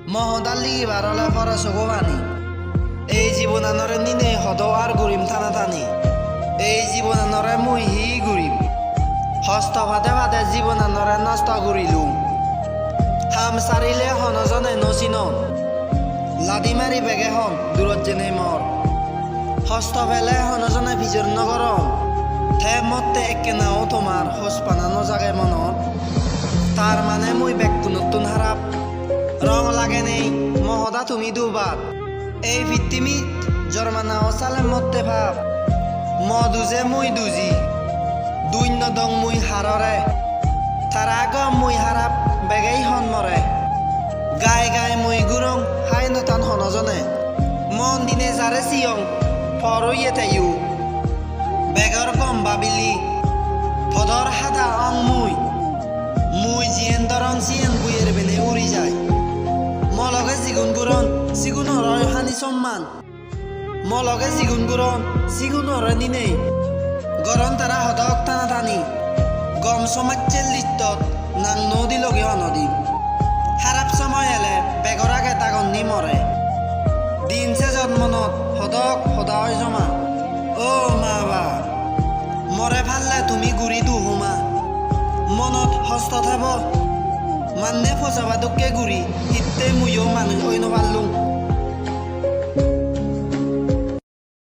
মহদালি বারলে পরে সগবানি এই জীবনানরে নিনে হদ আর গুরিম থানা থানি এই জীবনানরে মুই হি গুরিম হস্ত ভাতে ভাতে জীবনানরে নষ্ট করিলু হাম সারিলে হনজনে নচিন লাদি মারি বেগে হন দূরত যেনে মর হস্ত ফেলে হনজনে ভিজর নগরম থে মতে একে নাও তোমার হোস পানানো জাগে মনত তার মানে মুই বেগটো নতুন হারাপ রং লাগে নেই মহদা তুমি দুবার এই ভিত্তিমিত জরমানা অসালে মতে ভাব মদুজে মুই দুজি দুইন্য দং মুই হাররে তার আগ মুই হারাপ বেগেই হন মরে গায়ে গায়ে মুই গুরং হাই নতান হনজনে মন দিনে যারে চিয়ং ফরইয়ে তাইও বেগর কম বাবিলি ফদর হাদা অং মুই জিয়েন দরং চিয়েন বুয়ের বেনে উড়ি যায় মলগে জিগুন গুরন সিগুনর হানি সম্মান মলগে জিগুন গুরন সিগুনর নিনে গরম তারা হদক টানা টানি গম সমাজের লিষ্টত নাং নদী লগে অনদী খারাপ সময় এলে বেগর আগে তাগন্নি মরে দিন সে জন্মনত হদক সদায় জমা ও মা বা মরে ফাললে তুমি গুড়ি দুহুমা মনত হস্ত থাব মানে ফসাবা দুকে গুড়ি হিতে মুইও মানুষ হই নপারলুম